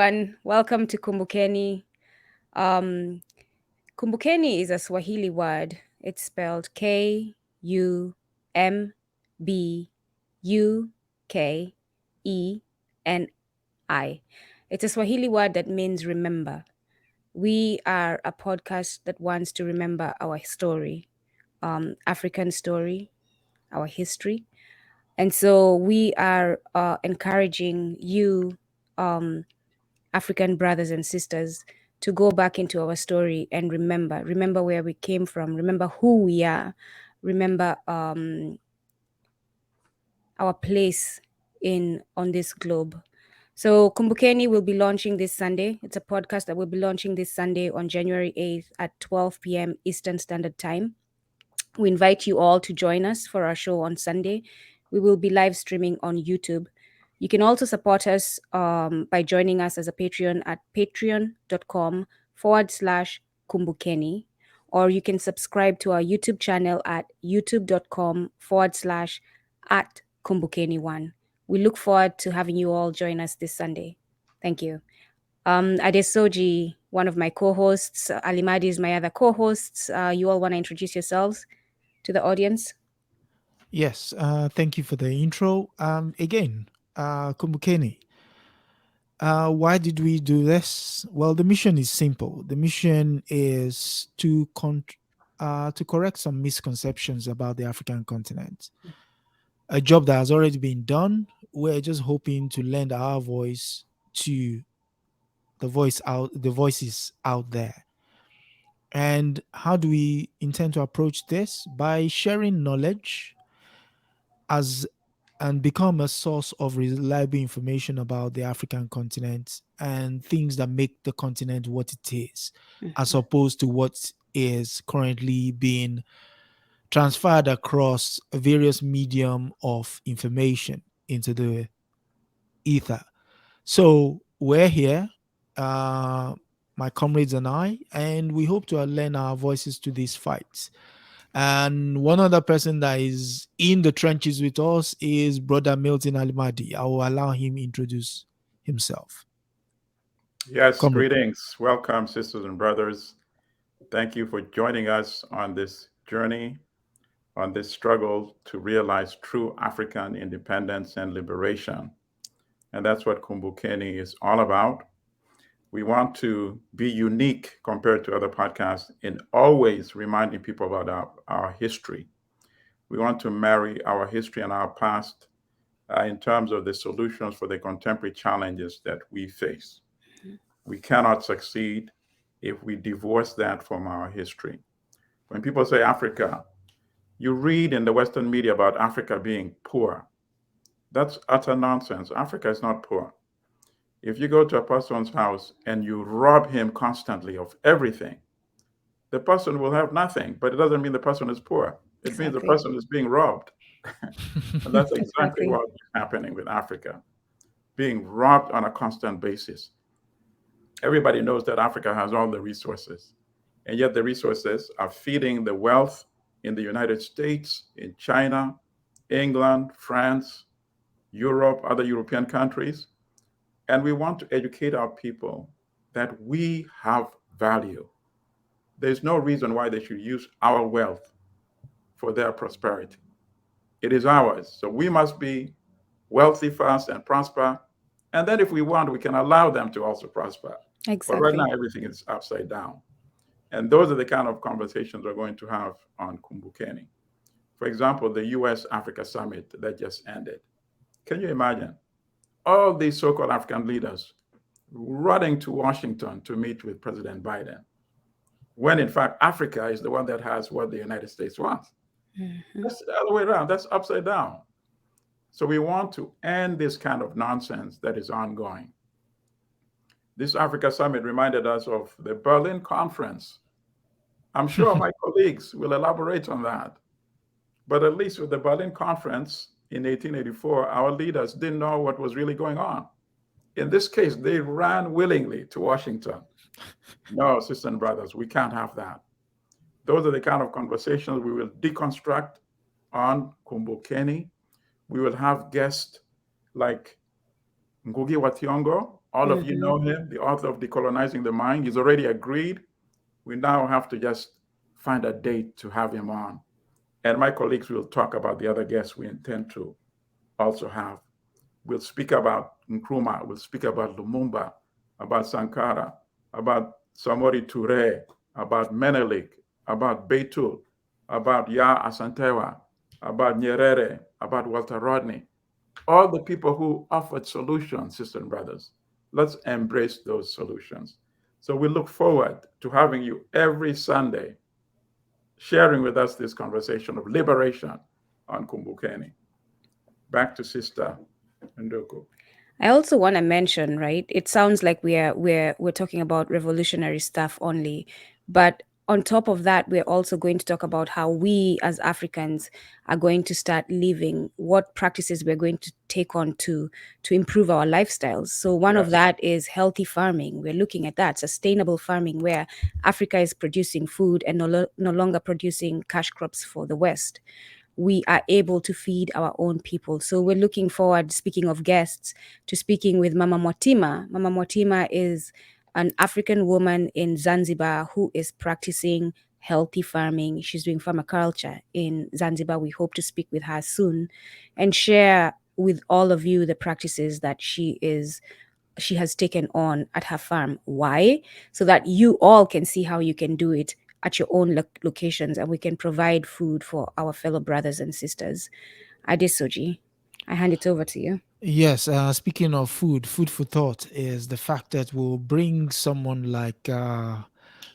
everyone. Welcome to Kumbukeni. Um, Kumbukeni is a Swahili word. It's spelled Kumbukeni. It's a Swahili word that means remember. We are a podcast that wants to remember our story, African story, our history. And so we are encouraging you, African brothers and sisters, to go back into our story and remember where we came from, remember who we are, remember our place on this globe. So Kumbukeni will be launching this Sunday. It's a podcast that will be launching this Sunday on January 8th at 12 p.m. Eastern Standard Time. We invite you all to join us for our show on Sunday. We will be live streaming on YouTube. You can also support us by joining us as a Patreon at patreon.com/Kumbukeni, or you can subscribe to our YouTube channel at youtube.com/@Kumbukeni1. We look forward to having you all join us this Sunday. Thank you. Adesoji, one of my co-hosts. Alimadi is my other co-hosts. You all want to introduce yourselves to the audience? Yes, thank you for the intro. Again, Kumbukeni. Why did we do this? Well, the mission is simple. The mission is to correct some misconceptions about the African continent. A job that has already been done. We're just hoping to lend our voice to the voices out there. And how do we intend to approach this? By sharing knowledge as and become a source of reliable information about the African continent and things that make the continent what it is, as opposed to what is currently being transferred across various medium of information into the ether. So we're here, uh, my comrades and I, and we hope to lend our voices to these fights. And one other person that is in the trenches with us is Brother Milton Alimadi. I will allow him introduce himself. Yes, Comrade. greetings. Welcome, sisters and brothers. Thank you for joining us on this journey, on this struggle to realize true African independence and liberation. And that's what Kumbukeni is all about. We want to be unique compared to other podcasts in always reminding people about our history. We want to marry our history and our past in terms of the solutions for the contemporary challenges that we face. We cannot succeed if we divorce that from our history. When people say Africa, you read in the Western media about Africa being poor. That's utter nonsense. Africa is not poor. If you go to a person's house and you rob him constantly of everything, the person will have nothing, but it doesn't mean the person is poor. It means the person is being robbed. And that's exactly what's happening with Africa, being robbed on a constant basis. Everybody knows that Africa has all the resources, and yet the resources are feeding the wealth in the United States, in China, England, France, Europe, other European countries. And we want to educate our people that we have value. There's no reason why they should use our wealth for their prosperity. It is ours. So we must be wealthy first and prosper. And then if we want, we can allow them to also prosper. Exactly. But right now, everything is upside down. And those are the kind of conversations we're going to have on Kumbukeni. For example, the US Africa Summit that just ended. Can you imagine? All these so-called African leaders running to Washington to meet with President Biden, when in fact, Africa is the one that has what the United States wants. That's the other way around. That's upside down. So we want to end this kind of nonsense that is ongoing. This Africa Summit reminded us of the Berlin Conference. I'm sure my colleagues will elaborate on that. But at least with the Berlin Conference in 1884, our leaders didn't know what was really going on. In this case, they ran willingly to Washington. No, sisters and brothers, we can't have that. Those are the kind of conversations we will deconstruct on Kumbukeni. We will have guests like Ngugi wa Thiong'o All of you Mm-hmm. know him, the author of Decolonizing the Mind. He's already agreed. We now have to just find a date to have him on. And my colleagues will talk about the other guests we intend to also have. We'll speak about Nkrumah, we'll speak about Lumumba, about Sankara, about Samori Toure, about Menelik, about Beitul, about Ya Asantewa, about Nyerere, about Walter Rodney, all the people who offered solutions, sisters and brothers. Let's embrace those solutions. So we look forward to having you every Sunday sharing with us this conversation of liberation on Kumbukeni. Back to Sister Nduku. I also want to mention, right? It sounds like we're talking about revolutionary stuff only, but on top of that, we're also going to talk about how we as Africans are going to start living, what practices we're going to take on to improve our lifestyles. So one of Yes, that is healthy farming. We're looking at that, sustainable farming, where Africa is producing food and no longer producing cash crops for the West. We are able to feed our own people. So we're looking forward, speaking of guests, to speaking with Mama Mwatima. Mama Mwatima is an African woman in Zanzibar who is practicing healthy farming. She's doing permaculture in Zanzibar. We hope to speak with her soon and share with all of you the practices that she has taken on at her farm. Why? So that you all can see how you can do it at your own locations and we can provide food for our fellow brothers and sisters. Adesoji, I hand it over to you. Yes, speaking of food, food for thought is the fact that we'll bring someone like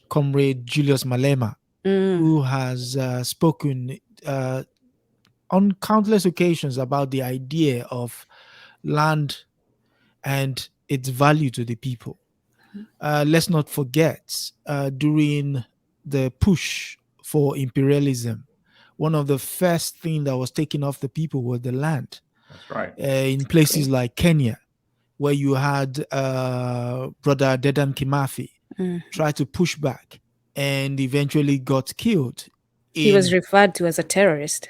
Comrade Julius Malema, Mm, who has spoken uh, on countless occasions about the idea of land and its value to the people. Let's not forget, during the push for imperialism, one of the first things that was taken off the people was the land. that's right. In exactly. places like Kenya, where you had Brother Dedan Kimathi Mm. try to push back and eventually got killed He was in, referred to as a terrorist.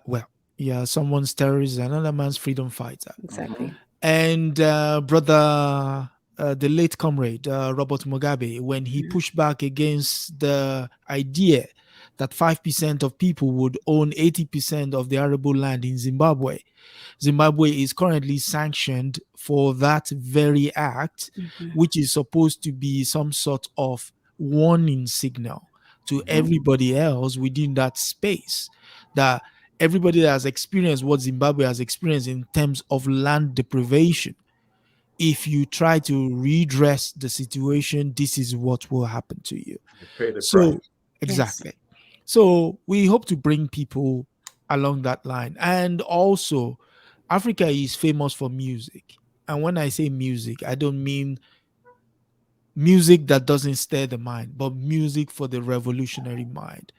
well, yeah, someone's terrorist, another man's freedom fighter. Mm-hmm. Exactly. And brother, the late comrade Robert Mugabe, when he Mm. pushed back against the idea that 5% of people would own 80% of the arable land in Zimbabwe. Zimbabwe is currently sanctioned for that very act, Mhm. which is supposed to be some sort of warning signal to Mm-hmm. everybody else within that space, that everybody that has experienced what Zimbabwe has experienced in terms of land deprivation, if you try to redress the situation, this is what will happen to you. You pay the So, price. Yes. exactly. So, we hope to bring people along that line. And also, Africa is famous for music. And when I say music, I don't mean music that doesn't stir the mind, but music for the revolutionary mind.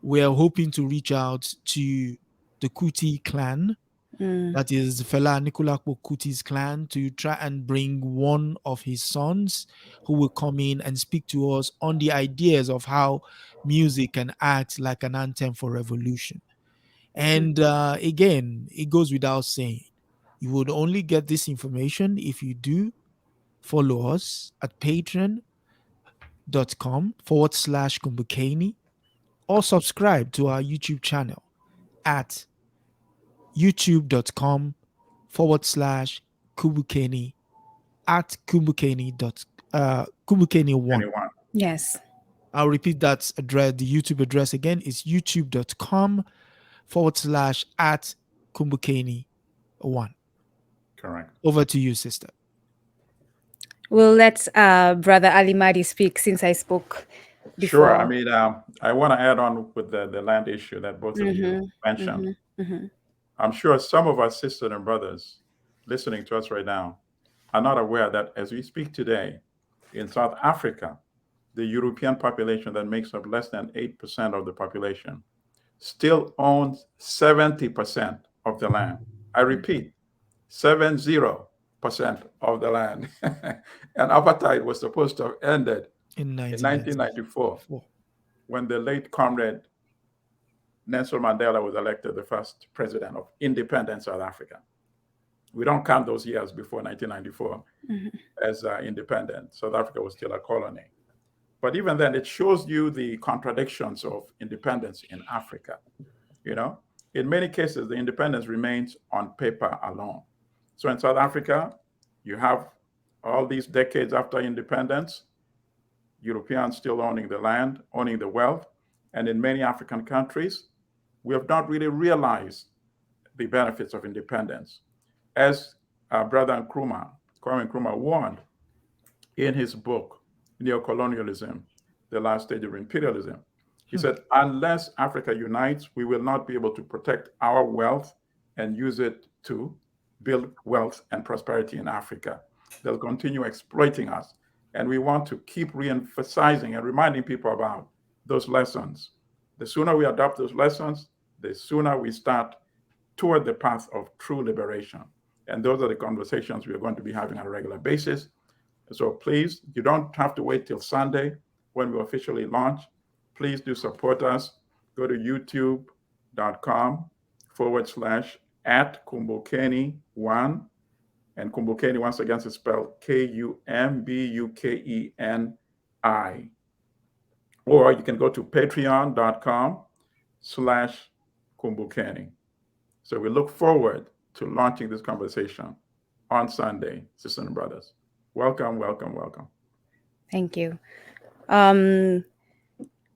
We are hoping to reach out to the Kuti clan, Mm. that is Fela Nikolakpo Kuti's clan, to try and bring one of his sons who will come in and speak to us on the ideas of how music can act like an anthem for revolution. And again, it goes without saying, you would only get this information if you do follow us at patreon.com/Kumbukeni or subscribe to our YouTube channel at youtube.com/Kubukeni at Kumbukeni1. Anyone. Yes. I'll repeat that address. The YouTube address again is youtube.com/ at Kumbukeni1. Correct. Over to you, sister. Well, let Brother Ali Madi speak since I spoke Sure. I before. mean, I want to add on with the land issue that both of you Mm-hmm. mentioned. Mm-hmm. Mm-hmm. I'm sure some of our sisters and brothers listening to us right now are not aware that as we speak today in South Africa, the European population that makes up less than 8% of the population still owns 70% of the land. I repeat, 70% of the land. And apartheid was supposed to have ended In in 1994. 1994 when the late comrade Nelson Mandela was elected the first president of independent South Africa. We don't count those years before 1994 Mhm. as independent. South Africa was still a colony. But even then, it shows you the contradictions of independence in Africa. You know, in many cases, the independence remains on paper alone. So in South Africa, you have all these decades after independence, Europeans still owning the land, owning the wealth. And in many African countries, we have not really realized the benefits of independence. As Brother Nkrumah, Kwame Nkrumah warned in his book, Neocolonialism, The Last Stage of Imperialism, he said, unless Africa unites, we will not be able to protect our wealth and use it to build wealth and prosperity in Africa. They'll continue exploiting us. And we want to keep re-emphasizing and reminding people about those lessons. The sooner we adopt those lessons, the sooner we start toward the path of true liberation. And those are the conversations we are going to be having on a regular basis. So please, you don't have to wait till Sunday when we officially launch. Please do support us. Go to youtube.com/ at Kumbukeni1. And Kumbukeni, once again, is spelled Kumbukeni. Or you can go to patreon.com/Kumbukeni. So we look forward to launching this conversation on Sunday, sisters and brothers. Welcome, welcome, welcome. Thank you.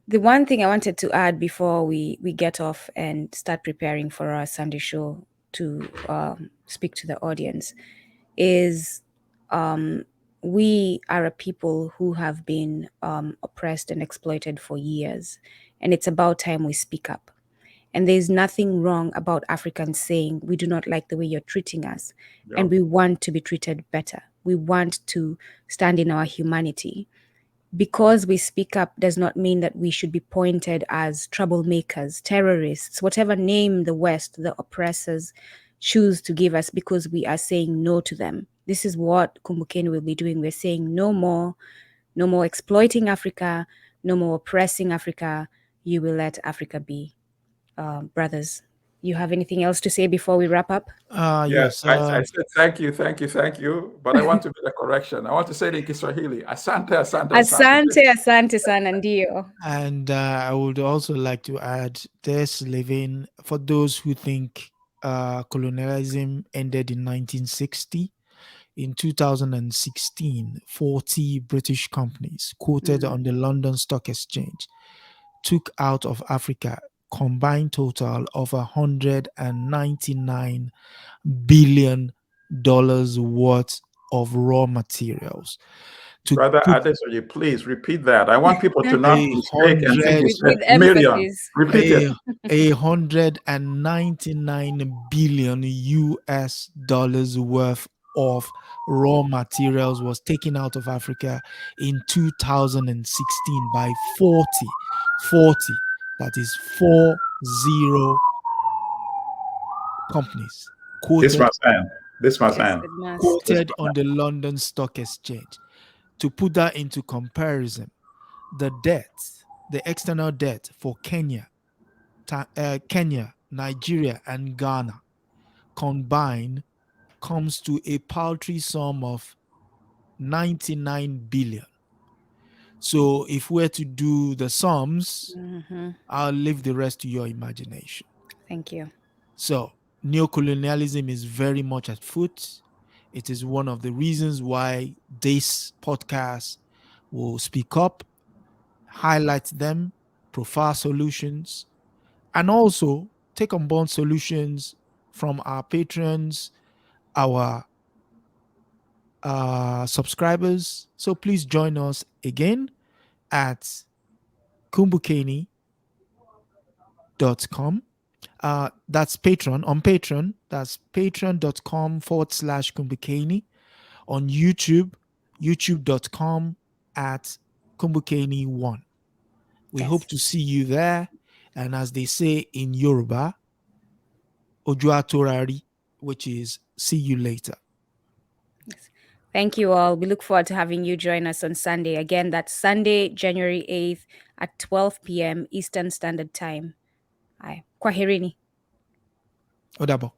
The one thing I wanted to add before we get off and start preparing for our Sunday show to speak to the audience is we are a people who have been oppressed and exploited for years, and it's about time we speak up. And there's nothing wrong about Africans saying, we do not like the way you're treating us, and Yep. we want to be treated better. We want to stand in our humanity. Because we speak up does not mean that we should be pointed as troublemakers, terrorists, whatever name the West, the oppressors, choose to give us, because we are saying no to them. This is what Kumbukeni will be doing. We're saying no more exploiting Africa, no more oppressing Africa. You will let Africa be. Brothers, you have anything else to say before we wrap up? Yes, Yes. I said thank you, thank you, thank you. But I want to make a correction. I want to say it in Kiswahili. Asante, asante, asante. Asante, asante sana, ndio. And I would also like to add this living for those who think colonialism ended in 1960. In 2016, 40 British companies quoted on the London Stock Exchange took out of Africa combined total of $199 billion worth of raw materials to Brother put Adesoji, please repeat that. I want people to not a mistake and think you hundred said With million. emphasis. Repeat it. a 199 billion US dollars worth of raw materials was taken out of Africa in 2016 by 40 that is 40 companies This quoted must end. This must Yes, end. it must. This quoted must on the London Stock Exchange. To put that into comparison, the debt, the external debt for Kenya, Nigeria, and Ghana combined comes to a paltry sum of 99 billion. So if we're to do the sums, I'll leave the rest to your imagination. Thank you. So neocolonialism is very much at foot. It is one of the reasons why this podcast will speak up, highlight them, profile solutions, and also take on board solutions from our patrons, our subscribers. So please join us again at kumbukeni.com. That's Patreon. On Patreon, that's patreon.com/kumbukeni. On YouTube, youtube.com at kumbukeni1. We hope Yes. to see you there. And as they say in Yoruba, Ojua Torari, which is see you later. Yes. Thank you all. We look forward to having you join us on Sunday. Again, that's Sunday, January 8th at 12 p.m. Eastern Standard Time. Kwaherini. Odabo.